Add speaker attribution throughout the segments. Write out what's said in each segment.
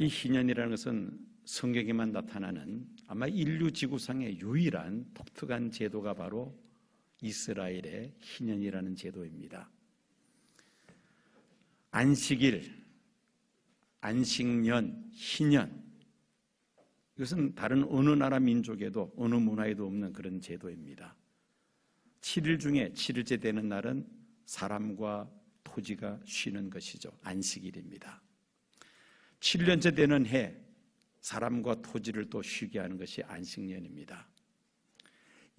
Speaker 1: 이 희년이라는 것은 성경에만 나타나는 아마 인류 지구상의 유일한 독특한 제도가 바로 이스라엘의 희년이라는 제도입니다. 안식일, 안식년, 희년, 이것은 다른 어느 나라 민족에도 어느 문화에도 없는 그런 제도입니다. 7일 중에 7일째 되는 날은 사람과 토지가 쉬는 것이죠. 안식일입니다. 7년째 되는 해, 사람과 토지를 또 쉬게 하는 것이 안식년입니다.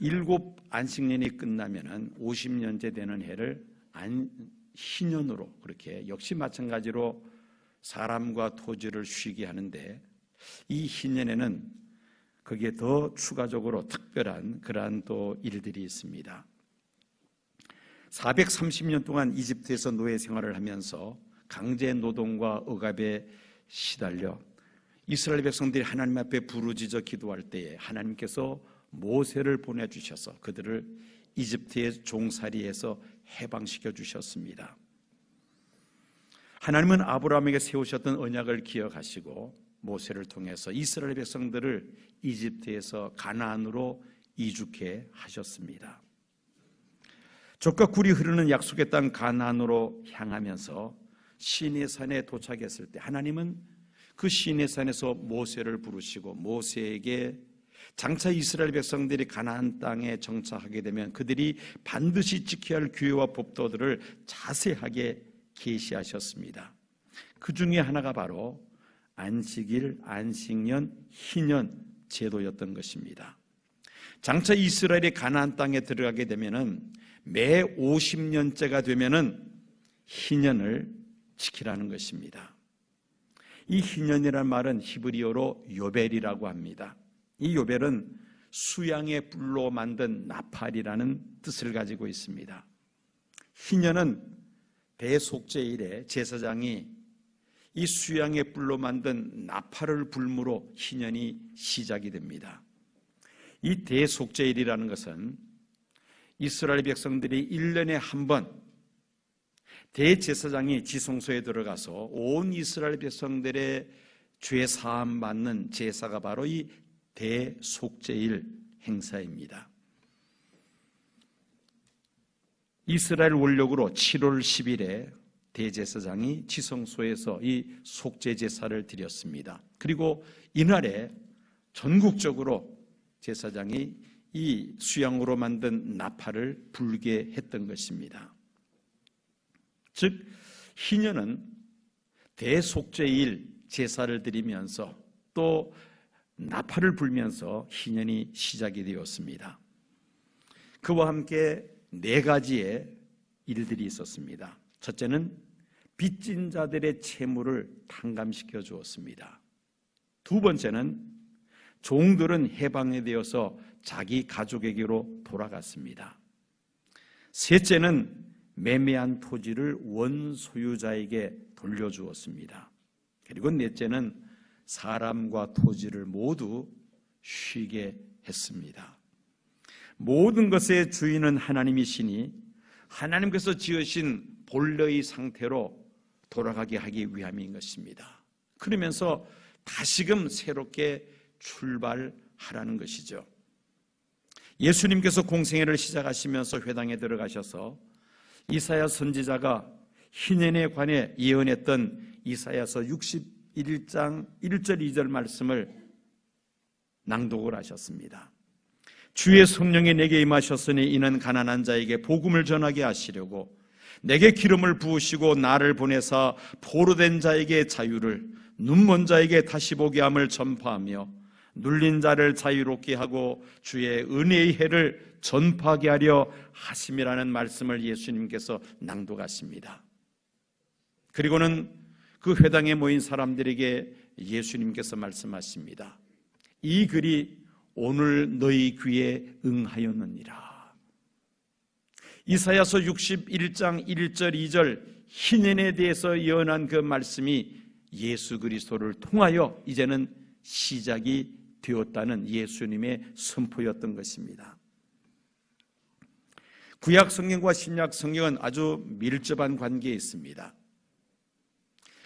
Speaker 1: 7 안식년이 끝나면은 50년째 되는 해를 희년으로, 그렇게 역시 마찬가지로 사람과 토지를 쉬게 하는데, 이 희년에는 거기에 더 추가적으로 특별한 그러한 또 일들이 있습니다. 430년 동안 이집트에서 노예 생활을 하면서 강제 노동과 억압에 시달려 이스라엘 백성들이 하나님 앞에 부르짖어 기도할 때에 하나님께서 모세를 보내주셔서 그들을 이집트의 종살이에서 해방시켜 주셨습니다. 하나님은 아브라함에게 세우셨던 언약을 기억하시고 모세를 통해서 이스라엘 백성들을 이집트에서 가나안으로 이주케 하셨습니다. 젖과 꿀이 흐르는 약속의 땅 가나안으로 향하면서 시내산에 도착했을 때 하나님은 그 시내산에서 모세를 부르시고 모세에게 장차 이스라엘 백성들이 가나안 땅에 정착하게 되면 그들이 반드시 지켜야 할 규례와 법도들을 자세하게 계시하셨습니다. 그 중에 하나가 바로 안식일, 안식년, 희년 제도였던 것입니다. 장차 이스라엘이 가나안 땅에 들어가게 되면은 매 50년째가 되면은 희년을 지키라는 것입니다. 이 희년이라는 말은 히브리어로 요벨이라고 합니다. 이 요벨은 수양의 뿔로 만든 나팔이라는 뜻을 가지고 있습니다. 희년은 대속죄일에 제사장이 이 수양의 뿔로 만든 나팔을 불므로 희년이 시작이 됩니다. 이 대속죄일이라는 것은 이스라엘 백성들이 1년에 한 번 대제사장이 지성소에 들어가서 온 이스라엘 백성들의 죄 사함 받는 제사가 바로 이 대속죄일 행사입니다. 이스라엘 원력으로 7월 10일에 대제사장이 지성소에서 이 속죄 제사를 드렸습니다. 그리고 이날에 전국적으로 제사장이 이 수양으로 만든 나팔을 불게 했던 것입니다. 즉 희년은 대속죄일 제사를 드리면서 또 나팔을 불면서 희년이 시작이 되었습니다. 그와 함께 4가지의 일들이 있었습니다. 첫째는 빚진 자들의 채무를 탕감시켜 주었습니다. 2번째는 종들은 해방되어서 자기 가족에게로 돌아갔습니다. 셋째는 매매한 토지를 원소유자에게 돌려주었습니다. 그리고 넷째는 사람과 토지를 모두 쉬게 했습니다. 모든 것의 주인은 하나님이시니 하나님께서 지으신 본래의 상태로 돌아가게 하기 위함인 것입니다. 그러면서 다시금 새롭게 출발하라는 것이죠. 예수님께서 공생애를 시작하시면서 회당에 들어가셔서 이사야 선지자가 희년에 관해 예언했던 이사야서 61장 1절 2절 말씀을 낭독을 하셨습니다. 주의 성령이 내게 임하셨으니 이는 가난한 자에게 복음을 전하게 하시려고 내게 기름을 부으시고 나를 보내사 포로된 자에게 자유를, 눈먼 자에게 다시 보게 함을 전파하며 눌린 자를 자유롭게 하고 주의 은혜의 해를 전파하게 하려 하심이라는 말씀을 예수님께서 낭독하십니다. 그리고는 그 회당에 모인 사람들에게 예수님께서 말씀하십니다. 이 글이 오늘 너희 귀에 응하였느니라. 이사야서 61장 1절 2절 희년에 대해서 예언한 그 말씀이 예수 그리스도를 통하여 이제는 시작이 되었다는 예수님의 선포였던 것입니다. 구약 성경과 신약 성경은 아주 밀접한 관계에 있습니다.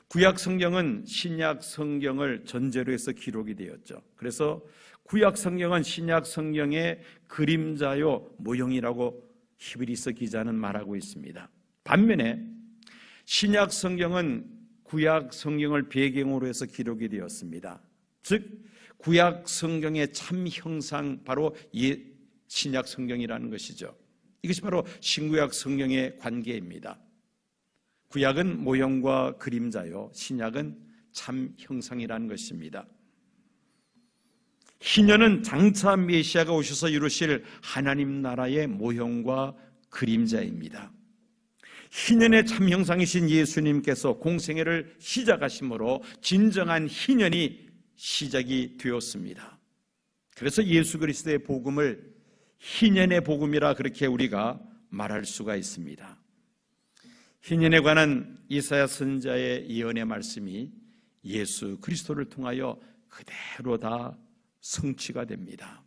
Speaker 1: 구약 성경은 신약 성경을 전제로 해서 기록이 되었죠. 그래서 구약 성경은 신약 성경의 그림자요 모형이라고 히브리서 기자는 말하고 있습니다. 반면에 신약 성경은 구약 성경을 배경으로 해서 기록이 되었습니다. 즉 구약 성경의 참 형상, 바로 신약 성경이라는 것이죠. 이것이 바로 신구약 성경의 관계입니다. 구약은 모형과 그림자요, 신약은 참 형상이라는 것입니다. 희년은 장차 메시아가 오셔서 이루실 하나님 나라의 모형과 그림자입니다. 희년의 참 형상이신 예수님께서 공생애를 시작하심으로 진정한 희년이 시작이 되었습니다. 그래서 예수 그리스도의 복음을 희년의 복음이라 그렇게 우리가 말할 수가 있습니다. 희년에 관한 이사야 선지자의 예언의 말씀이 예수 그리스도를 통하여 그대로 다 성취가 됩니다.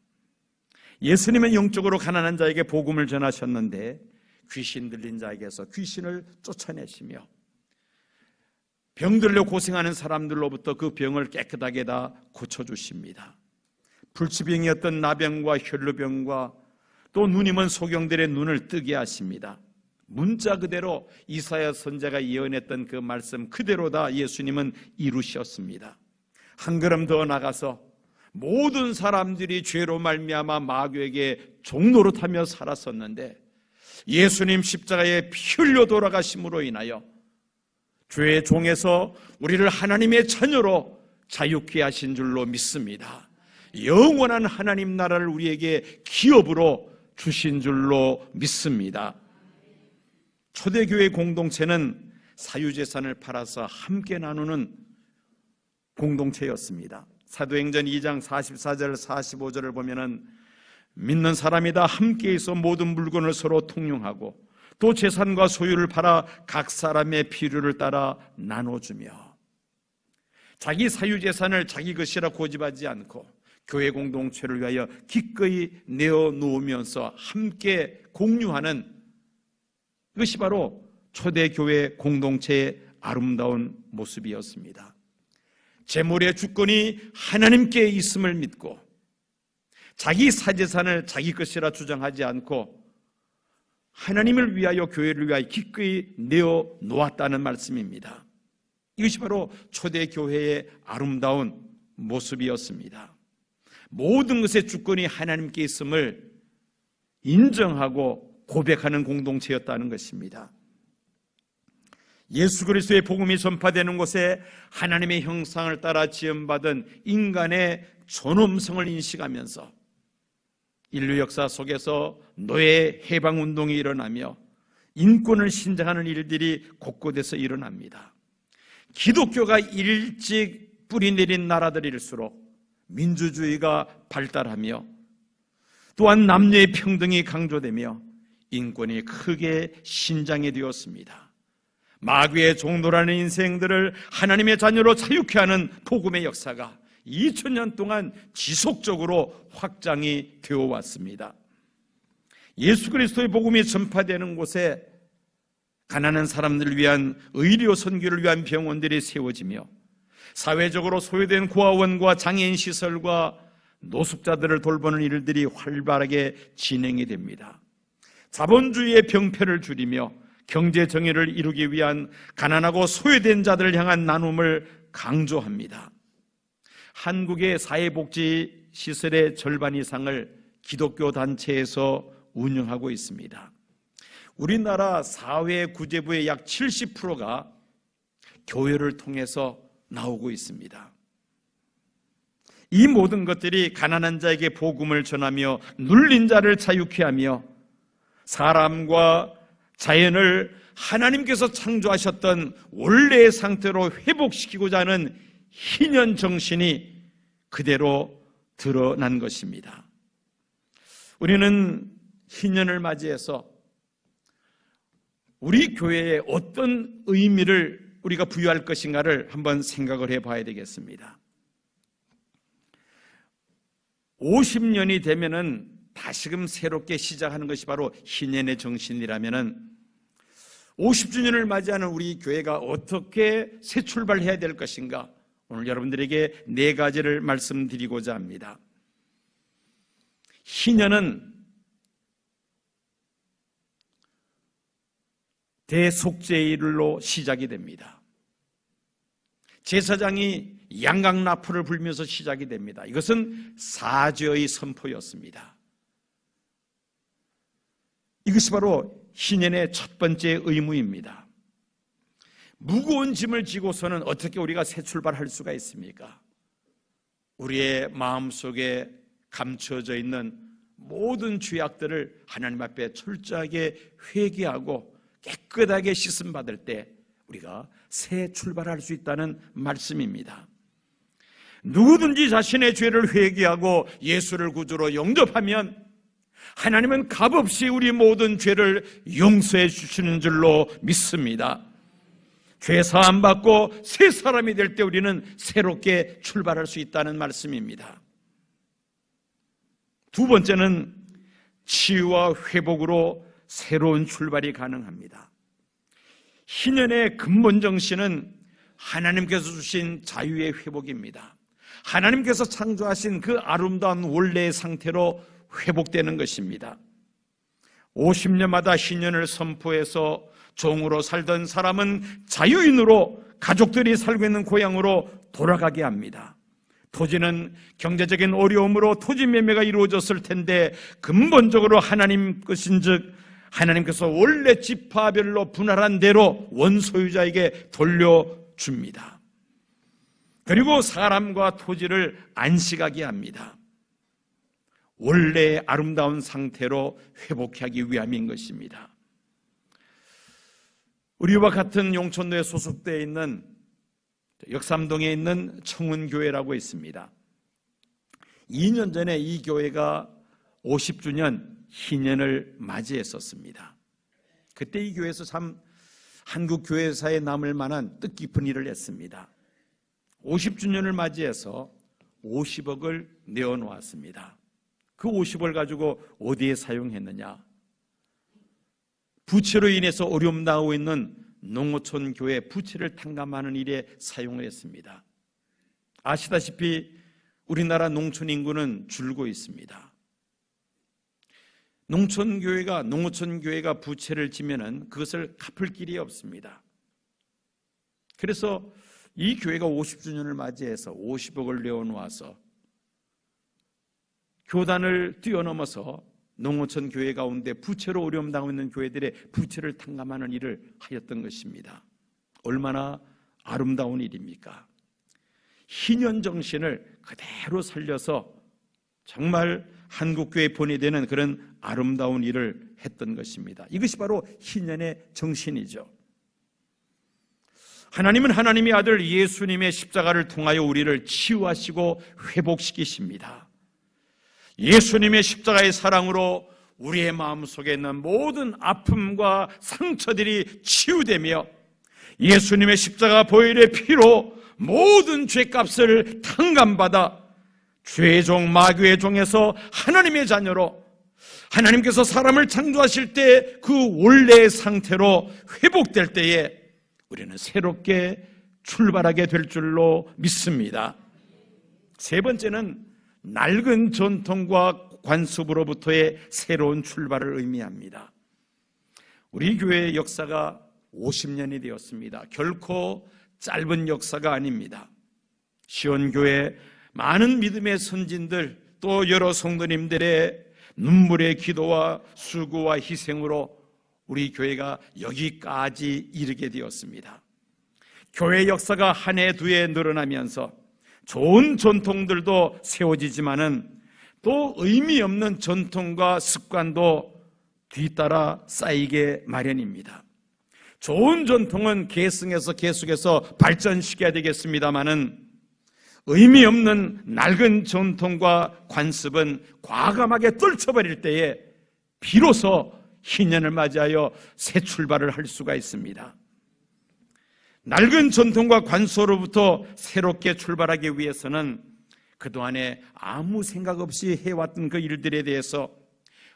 Speaker 1: 예수님은 영적으로 가난한 자에게 복음을 전하셨는데 귀신 들린 자에게서 귀신을 쫓아내시며 병들려 고생하는 사람들로부터 그 병을 깨끗하게 다 고쳐주십니다. 불치병이었던 나병과 혈루병과 또 눈이 먼 소경들의 눈을 뜨게 하십니다. 문자 그대로 이사야 선지자가 예언했던 그 말씀 그대로 다 예수님은 이루셨습니다. 한 걸음 더 나가서 모든 사람들이 죄로 말미암아 마귀에게 종노릇하며 살았었는데 예수님 십자가에 피 흘려 돌아가심으로 인하여 죄의 종에서 우리를 하나님의 자녀로 자유케 하신 줄로 믿습니다. 영원한 하나님 나라를 우리에게 기업으로 주신 줄로 믿습니다. 초대교회 공동체는 사유재산을 팔아서 함께 나누는 공동체였습니다. 사도행전 2장 44절 45절을 보면은 믿는 사람이 다 함께해서 모든 물건을 서로 통용하고 또 재산과 소유를 팔아 각 사람의 필요를 따라 나눠주며, 자기 사유재산을 자기 것이라 고집하지 않고 교회 공동체를 위하여 기꺼이 내어놓으면서 함께 공유하는 이것이 바로 초대교회 공동체의 아름다운 모습이었습니다. 재물의 주권이 하나님께 있음을 믿고 자기 사재산을 자기 것이라 주장하지 않고 하나님을 위하여 교회를 위하여 기꺼이 내어놓았다는 말씀입니다. 이것이 바로 초대교회의 아름다운 모습이었습니다. 모든 것의 주권이 하나님께 있음을 인정하고 고백하는 공동체였다는 것입니다. 예수 그리스도의 복음이 전파되는 곳에 하나님의 형상을 따라 지음받은 인간의 존엄성을 인식하면서 인류 역사 속에서 노예 해방운동이 일어나며 인권을 신장하는 일들이 곳곳에서 일어납니다. 기독교가 일찍 뿌리내린 나라들일수록 민주주의가 발달하며 또한 남녀의 평등이 강조되며 인권이 크게 신장이 되었습니다. 마귀의 종노라는 인생들을 하나님의 자녀로 자유케 하는 복음의 역사가 2000년 동안 지속적으로 확장이 되어 왔습니다. 예수 그리스도의 복음이 전파되는 곳에 가난한 사람들을 위한 의료 선교를 위한 병원들이 세워지며 사회적으로 소외된 고아원과 장애인 시설과 노숙자들을 돌보는 일들이 활발하게 진행이 됩니다. 자본주의의 병폐를 줄이며 경제 정의를 이루기 위한 가난하고 소외된 자들을 향한 나눔을 강조합니다. 한국의 사회복지 시설의 절반 이상을 기독교 단체에서 운영하고 있습니다. 우리나라 사회구제부의 약 70%가 교회를 통해서 나오고 있습니다. 이 모든 것들이 가난한 자에게 복음을 전하며 눌린 자를 자유케 하며 사람과 자연을 하나님께서 창조하셨던 원래의 상태로 회복시키고자 하는 희년 정신이 그대로 드러난 것입니다. 우리는 희년을 맞이해서 우리 교회에 어떤 의미를 우리가 부여할 것인가를 한번 생각을 해봐야 되겠습니다. 50년이 되면은 다시금 새롭게 시작하는 것이 바로 희년의 정신이라면은 50주년을 맞이하는 우리 교회가 어떻게 새 출발해야 될 것인가? 오늘 여러분들에게 4가지를 말씀드리고자 합니다. 희년은 대속죄일로 시작이 됩니다. 제사장이 양강나풀을 불면서 시작이 됩니다. 이것은 사죄의 선포였습니다. 이것이 바로 희년의 첫 번째 의무입니다. 무거운 짐을 지고서는 어떻게 우리가 새 출발할 수가 있습니까? 우리의 마음속에 감춰져 있는 모든 죄악들을 하나님 앞에 철저하게 회개하고 깨끗하게 씻음받을 때 우리가 새 출발할 수 있다는 말씀입니다. 누구든지 자신의 죄를 회개하고 예수를 구주로 영접하면 하나님은 값없이 우리 모든 죄를 용서해 주시는 줄로 믿습니다. 죄 사함 받고 새 사람이 될 때 우리는 새롭게 출발할 수 있다는 말씀입니다. 두 번째는 치유와 회복으로 새로운 출발이 가능합니다. 희년의 근본 정신은 하나님께서 주신 자유의 회복입니다. 하나님께서 창조하신 그 아름다운 원래의 상태로 회복되는 것입니다. 50년마다 희년을 선포해서 종으로 살던 사람은 자유인으로 가족들이 살고 있는 고향으로 돌아가게 합니다. 토지는 경제적인 어려움으로 토지 매매가 이루어졌을 텐데 근본적으로 하나님 것인즉 하나님께서 원래 지파별로 분할한 대로 원소유자에게 돌려줍니다. 그리고 사람과 토지를 안식하게 합니다. 원래의 아름다운 상태로 회복하기 위함인 것입니다. 우리와 같은 용천도에 소속되어 있는 역삼동에 있는 청운교회라고 있습니다. 2년 전에 이 교회가 50주년 희년을 맞이했었습니다. 그때 이 교회에서 참 한국 교회사에 남을 만한 뜻깊은 일을 했습니다. 50주년을 맞이해서 50억을 내어놓았습니다. 그 50억을 가지고 어디에 사용했느냐? 부채로 인해서 어려움 당하고 있는 농어촌 교회 부채를 탕감하는 일에 사용을 했습니다. 아시다시피 우리나라 농촌 인구는 줄고 있습니다. 농어촌 교회가 부채를 지면은 그것을 갚을 길이 없습니다. 그래서 이 교회가 50주년을 맞이해서 50억을 내어놓아서 교단을 뛰어넘어서 농어촌 교회 가운데 부채로 어려움 당하고 있는 교회들의 부채를 탕감하는 일을 하였던 것입니다. 얼마나 아름다운 일입니까? 희년 정신을 그대로 살려서 정말 한국교회에 본이되는 그런 아름다운 일을 했던 것입니다. 이것이 바로 희년의 정신이죠. 하나님은 하나님의 아들 예수님의 십자가를 통하여 우리를 치유하시고 회복시키십니다. 예수님의 십자가의 사랑으로 우리의 마음속에 있는 모든 아픔과 상처들이 치유되며 예수님의 십자가 보혈의 피로 모든 죄값을 탕감받아 죄의 종 마귀의 종에서 하나님의 자녀로 하나님께서 사람을 창조하실 때 그 원래의 상태로 회복될 때에 우리는 새롭게 출발하게 될 줄로 믿습니다. 세 번째는 낡은 전통과 관습으로부터의 새로운 출발을 의미합니다. 우리 교회의 역사가 50년이 되었습니다. 결코 짧은 역사가 아닙니다. 시온교회 많은 믿음의 선진들 또 여러 성도님들의 눈물의 기도와 수고와 희생으로 우리 교회가 여기까지 이르게 되었습니다. 교회 역사가 한 해 두 해 늘어나면서 좋은 전통들도 세워지지만은 또 의미 없는 전통과 습관도 뒤따라 쌓이게 마련입니다. 좋은 전통은 계승해서 계속해서 발전시켜야 되겠습니다만은 의미 없는 낡은 전통과 관습은 과감하게 떨쳐버릴 때에 비로소 희년을 맞이하여 새 출발을 할 수가 있습니다. 낡은 전통과 관습으로부터 새롭게 출발하기 위해서는 그동안에 아무 생각 없이 해왔던 그 일들에 대해서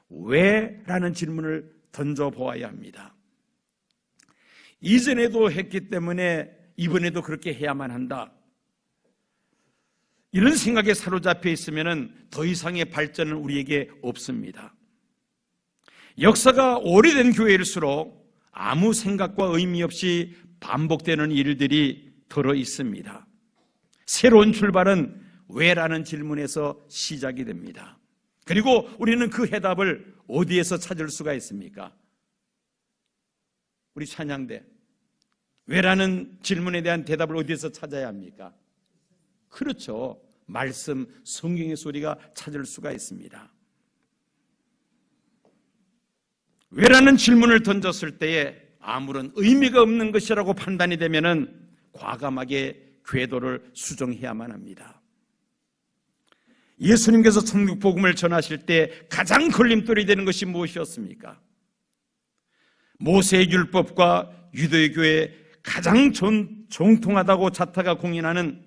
Speaker 1: 왜? 라는 질문을 던져보아야 합니다. 이전에도 했기 때문에 이번에도 그렇게 해야만 한다, 이런 생각에 사로잡혀 있으면 더 이상의 발전은 우리에게 없습니다. 역사가 오래된 교회일수록 아무 생각과 의미 없이 반복되는 일들이 들어 있습니다. 새로운 출발은 왜라는 질문에서 시작이 됩니다. 그리고 우리는 그 해답을 어디에서 찾을 수가 있습니까? 우리 찬양대, 왜라는 질문에 대한 대답을 어디에서 찾아야 합니까? 그렇죠. 말씀, 성경의 소리가 찾을 수가 있습니다. 왜라는 질문을 던졌을 때에 아무런 의미가 없는 것이라고 판단이 되면은 과감하게 궤도를 수정해야만 합니다. 예수님께서 천국 복음을 전하실 때 가장 걸림돌이 되는 것이 무엇이었습니까? 모세의 율법과 유대교의 가장 정통하다고 자타가 공인하는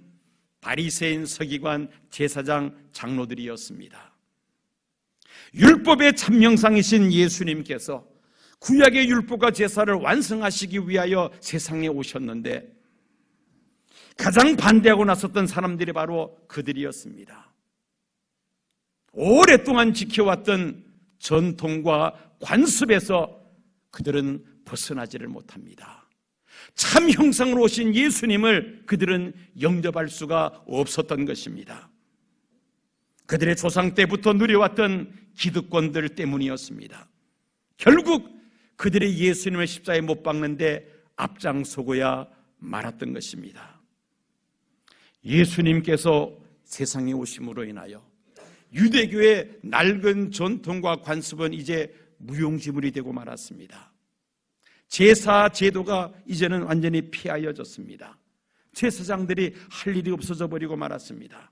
Speaker 1: 바리새인, 서기관, 제사장, 장로들이었습니다. 율법의 참명상이신 예수님께서 구약의 율법과 제사를 완성하시기 위하여 세상에 오셨는데 가장 반대하고 나섰던 사람들이 바로 그들이었습니다. 오랫동안 지켜왔던 전통과 관습에서 그들은 벗어나지를 못합니다. 참 형상으로 오신 예수님을 그들은 영접할 수가 없었던 것입니다. 그들의 조상 때부터 누려왔던 기득권들 때문이었습니다. 결국 그들의 예수님을 십자가에 못 박는데 앞장서고야 말았던 것입니다. 예수님께서 세상에 오심으로 인하여 유대교의 낡은 전통과 관습은 이제 무용지물이 되고 말았습니다. 제사 제도가 이제는 완전히 폐하여졌습니다. 제사장들이 할 일이 없어져 버리고 말았습니다.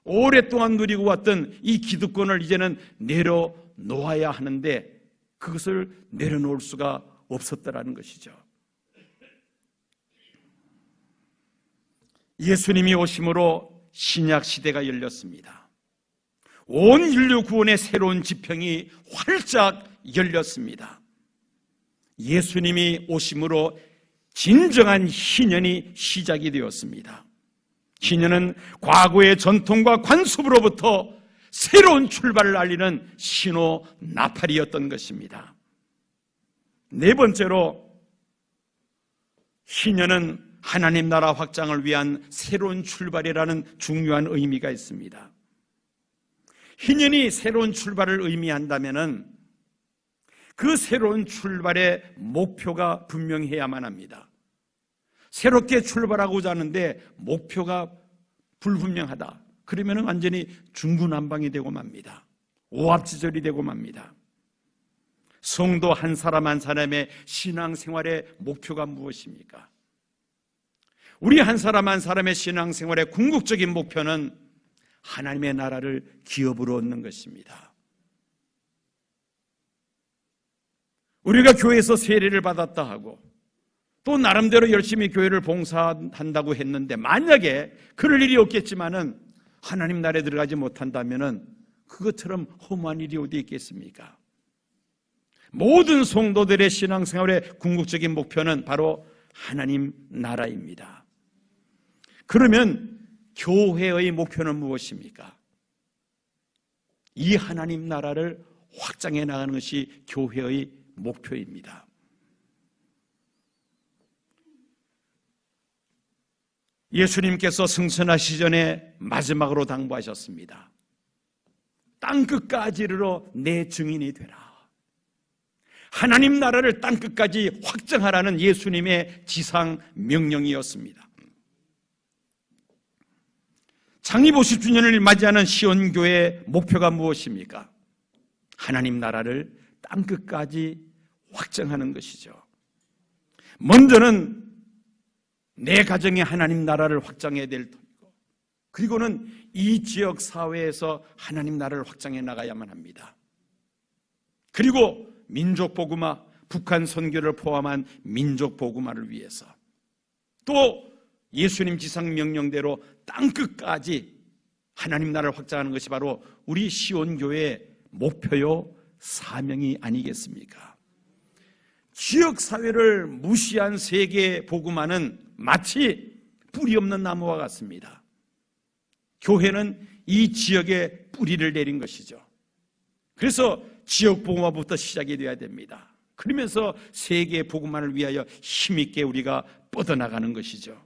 Speaker 1: 오랫동안 누리고 왔던 이 기득권을 이제는 내려놓아야 하는데 그것을 내려놓을 수가 없었다라는 것이죠. 예수님이 오심으로 신약 시대가 열렸습니다. 온 인류 구원의 새로운 지평이 활짝 열렸습니다. 예수님이 오심으로 진정한 희년이 시작이 되었습니다. 희년은 과거의 전통과 관습으로부터 새로운 출발을 알리는 신호 나팔이었던 것입니다. 네 번째로, 희년은 하나님 나라 확장을 위한 새로운 출발이라는 중요한 의미가 있습니다. 희년이 새로운 출발을 의미한다면은 그 새로운 출발의 목표가 분명해야만 합니다. 새롭게 출발하고자 하는데 목표가 불분명하다, 그러면 완전히 중구난방이 되고 맙니다. 오합지졸이 되고 맙니다. 성도 한 사람 한 사람의 신앙생활의 목표가 무엇입니까? 우리 한 사람 한 사람의 신앙생활의 궁극적인 목표는 하나님의 나라를 기업으로 얻는 것입니다. 우리가 교회에서 세례를 받았다 하고 또 나름대로 열심히 교회를 봉사한다고 했는데 만약에 그럴 일이 없겠지만은 하나님 나라에 들어가지 못한다면은 그것처럼 허무한 일이 어디 있겠습니까? 모든 성도들의 신앙생활의 궁극적인 목표는 바로 하나님 나라입니다. 그러면 교회의 목표는 무엇입니까? 이 하나님 나라를 확장해 나가는 것이 교회의 목표입니다. 예수님께서 승천하시기 전에 마지막으로 당부하셨습니다. 땅끝까지 이르러 내 증인이 되라. 하나님 나라를 땅끝까지 확장하라는 예수님의 지상 명령이었습니다. 창립 50주년을 맞이하는 시온교회의 목표가 무엇입니까? 하나님 나라를 땅끝까지 확장하는 것이죠. 먼저는 내 가정에 하나님 나라를 확장해야 될 터이고, 그리고는 이 지역 사회에서 하나님 나라를 확장해 나가야만 합니다. 그리고 민족 복음화, 북한 선교를 포함한 민족 복음화를 위해서, 또 예수님 지상 명령대로 땅끝까지 하나님 나라를 확장하는 것이 바로 우리 시온교회의 목표요 사명이 아니겠습니까? 지역사회를 무시한 세계 복음화는 마치 뿌리 없는 나무와 같습니다. 교회는 이 지역에 뿌리를 내린 것이죠. 그래서 지역 복음화부터 시작이 되어야 됩니다. 그러면서 세계 복음화를 위하여 힘있게 우리가 뻗어나가는 것이죠.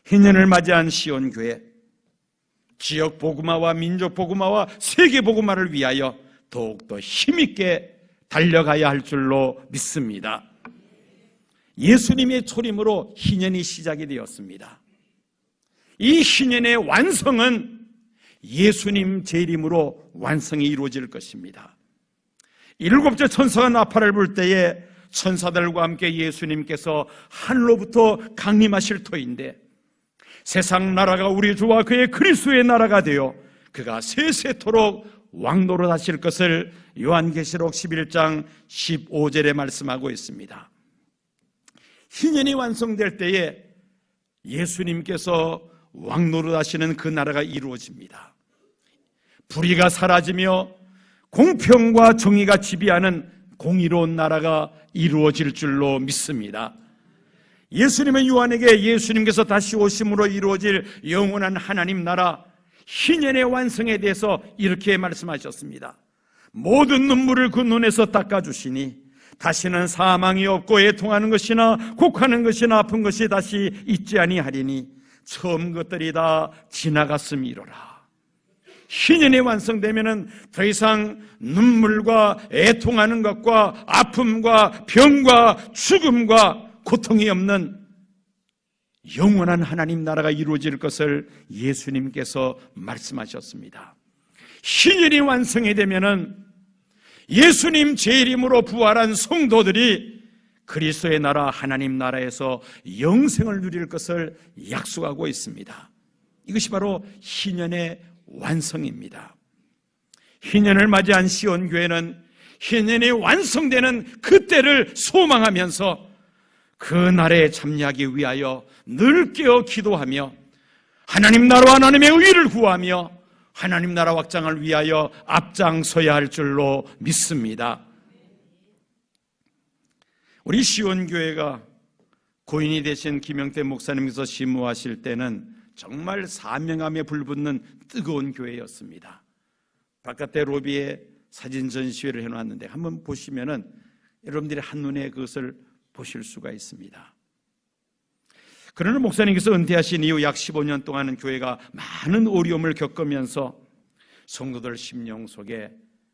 Speaker 1: 희년을 맞이한 시온교회, 지역 복음화와 민족 복음화와 세계 복음화를 위하여 더욱더 힘있게 달려가야 할 줄로 믿습니다. 예수님의 초림으로 희년이 시작이 되었습니다. 이 희년의 완성은 예수님 재림으로 완성이 이루어질 것입니다. 일곱째 천사가 나팔을 불 때에 천사들과 함께 예수님께서 하늘로부터 강림하실 터인데, 세상 나라가 우리 주와 그의 그리스도의 나라가 되어 그가 세세토록 왕노릇 하실 것을 요한계시록 11장 15절에 말씀하고 있습니다. 희년이 완성될 때에 예수님께서 왕노릇 하시는 그 나라가 이루어집니다. 불의가 사라지며 공평과 정의가 지배하는 공의로운 나라가 이루어질 줄로 믿습니다. 예수님은 요한에게 예수님께서 다시 오심으로 이루어질 영원한 하나님 나라 희년의 완성에 대해서 이렇게 말씀하셨습니다. 모든 눈물을 그 눈에서 닦아주시니 다시는 사망이 없고 애통하는 것이나 곡하는 것이나 아픈 것이 다시 있지 아니하리니 처음 것들이 다 지나갔음이로라. 희년이 완성되면은 더 이상 눈물과 애통하는 것과 아픔과 병과 죽음과 고통이 없는 영원한 하나님 나라가 이루어질 것을 예수님께서 말씀하셨습니다. 희년이 완성이 되면은 예수님 재림으로 부활한 성도들이 그리스도의 나라 하나님 나라에서 영생을 누릴 것을 약속하고 있습니다. 이것이 바로 희년의 완성입니다. 희년을 맞이한 시온교회는 희년이 완성되는 그때를 소망하면서 그 날에 참여하기 위하여 늘 깨어 기도하며 하나님 나라와 하나님의 의를 구하며 하나님 나라 확장을 위하여 앞장서야 할 줄로 믿습니다. 우리 시온교회가 고인이 되신 김영태 목사님께서 심무하실 때는 정말 사명함에 불붙는 뜨거운 교회였습니다. 바깥에 로비에 사진 전시회를 해놨는데 한번 보시면은 여러분들이 한눈에 그것을 보실 수가 있습니다. 그러나 목사님께서 은퇴하신 이후 약 15년 동안은 교회가 많은 어려움을 겪으면서 성도들 심령 속에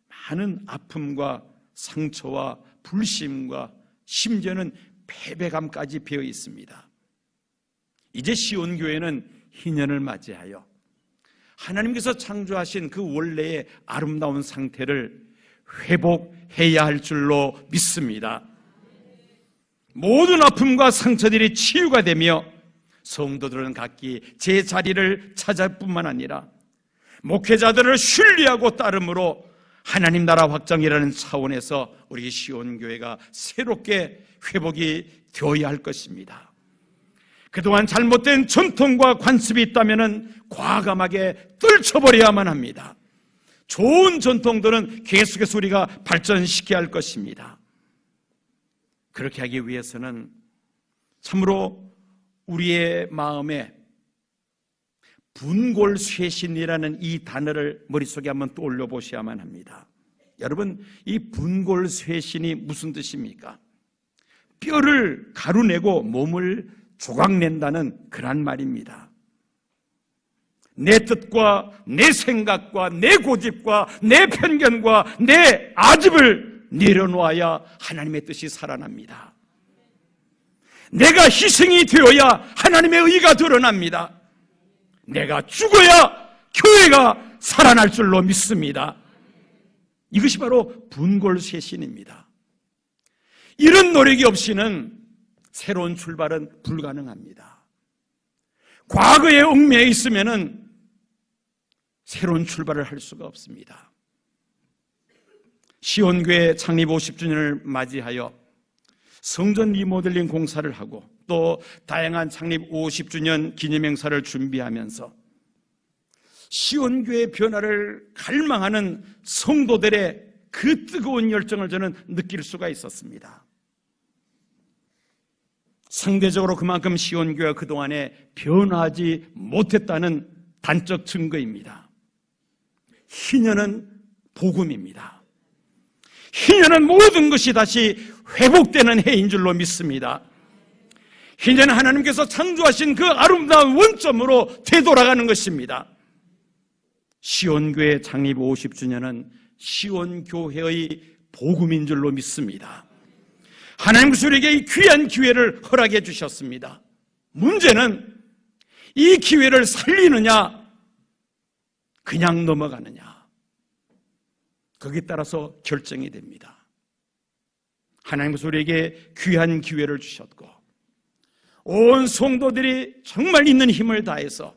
Speaker 1: 많은 아픔과 상처와 불심과 심지어는 패배감까지 배어 있습니다. 이제 시온교회는 희년을 맞이하여 하나님께서 창조하신 그 원래의 아름다운 상태를 회복해야 할 줄로 믿습니다. 모든 아픔과 상처들이 치유가 되며 성도들은 각기 제 자리를 찾을 뿐만 아니라 목회자들을 신뢰하고 따름으로 하나님 나라 확장이라는 차원에서 우리 시온교회가 새롭게 회복이 되어야 할 것입니다. 그동안 잘못된 전통과 관습이 있다면 과감하게 떨쳐버려야만 합니다. 좋은 전통들은 계속해서 우리가 발전시켜야 할 것입니다. 그렇게 하기 위해서는 참으로 우리의 마음에 분골쇄신이라는 이 단어를 머릿속에 한번 떠올려 보셔야만 합니다. 여러분, 이 분골쇄신이 무슨 뜻입니까? 뼈를 가루내고 몸을 조각낸다는 그런 말입니다. 내 뜻과 내 생각과 내 고집과 내 편견과 내 아집을 내려놓아야 하나님의 뜻이 살아납니다. 내가 희생이 되어야 하나님의 의가 드러납니다. 내가 죽어야 교회가 살아날 줄로 믿습니다. 이것이 바로 분골쇄신입니다. 이런 노력이 없이는 새로운 출발은 불가능합니다. 과거에 얽매여 있으면 새로운 출발을 할 수가 없습니다. 시온교회 창립 50주년을 맞이하여 성전 리모델링 공사를 하고 또 다양한 창립 50주년 기념행사를 준비하면서 시온교회 변화를 갈망하는 성도들의 그 뜨거운 열정을 저는 느낄 수가 있었습니다. 상대적으로 그만큼 시온교회가 그동안에 변화하지 못했다는 단적 증거입니다. 희년은 복음입니다. 희년은 모든 것이 다시 회복되는 해인 줄로 믿습니다. 희년은 하나님께서 창조하신 그 아름다운 원점으로 되돌아가는 것입니다. 시온교회 창립 50주년은 시온교회의 복음인 줄로 믿습니다. 하나님께서 우리에게 이 귀한 기회를 허락해 주셨습니다. 문제는 이 기회를 살리느냐 그냥 넘어가느냐, 거기에 따라서 결정이 됩니다. 하나님께서 우리에게 귀한 기회를 주셨고 온 성도들이 정말 있는 힘을 다해서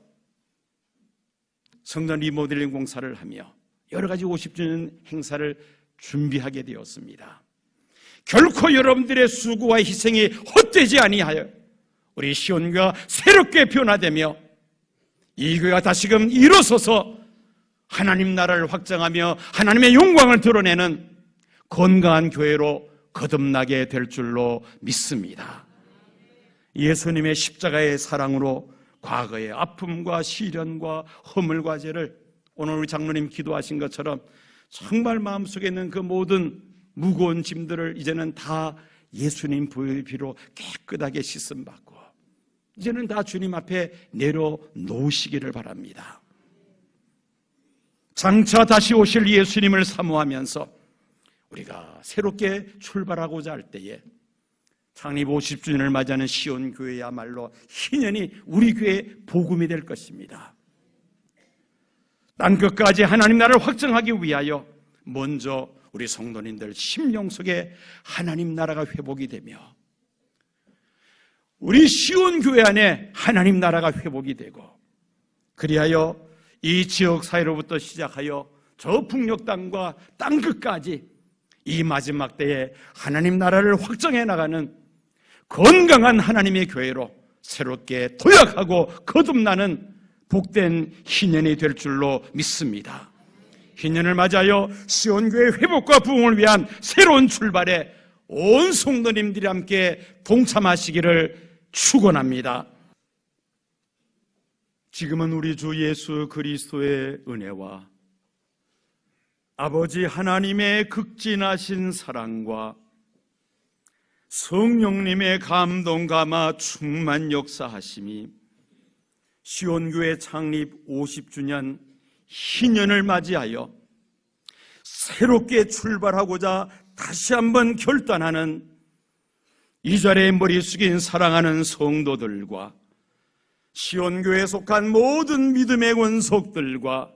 Speaker 1: 성전 리모델링 공사를 하며 여러 가지 50주년 행사를 준비하게 되었습니다. 결코 여러분들의 수고와 희생이 헛되지 아니하여 우리 시온교회가 새롭게 변화되며 이 교회가 다시금 일어서서 하나님 나라를 확장하며 하나님의 영광을 드러내는 건강한 교회로 거듭나게 될 줄로 믿습니다. 예수님의 십자가의 사랑으로 과거의 아픔과 시련과 허물과 죄를 오늘 우리 장로님 기도하신 것처럼 정말 마음속에 있는 그 모든 무거운 짐들을 이제는 다 예수님 보혈의 피로 깨끗하게 씻음받고 이제는 다 주님 앞에 내려놓으시기를 바랍니다. 장차 다시 오실 예수님을 사모하면서 우리가 새롭게 출발하고자 할 때에 창립 50주년을 맞이하는 시온교회야말로 희년이 우리 교회의 복음이 될 것입니다. 땅끝까지 하나님 나라를 확정하기 위하여 먼저 우리 성도님들 심령 속에 하나님 나라가 회복이 되며 우리 시온교회 안에 하나님 나라가 회복이 되고 그리하여 이 지역 사회로부터 시작하여 저 북녘 땅과 땅끝까지 이 마지막 때에 하나님 나라를 확정해 나가는 건강한 하나님의 교회로 새롭게 도약하고 거듭나는 복된 희년이 될 줄로 믿습니다. 희년을 맞이하여 시온교회 회복과 부흥을 위한 새로운 출발에 온 성도님들이 함께 동참하시기를 축원합니다. 지금은 우리 주 예수 그리스도의 은혜와 아버지 하나님의 극진하신 사랑과 성령님의 감동 감화 충만 역사하심이 시온교회 창립 50주년 희년을 맞이하여 새롭게 출발하고자 다시 한번 결단하는 이 자리에 머리 숙인 사랑하는 성도들과 시온교회에 속한 모든 믿음의 권속들과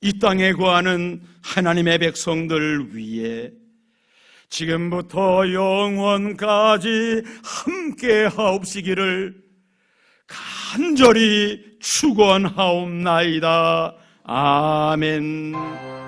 Speaker 1: 이 땅에 거하는 하나님의 백성들 위에 지금부터 영원까지 함께 하옵시기를 간절히 축원하옵나이다. 아멘.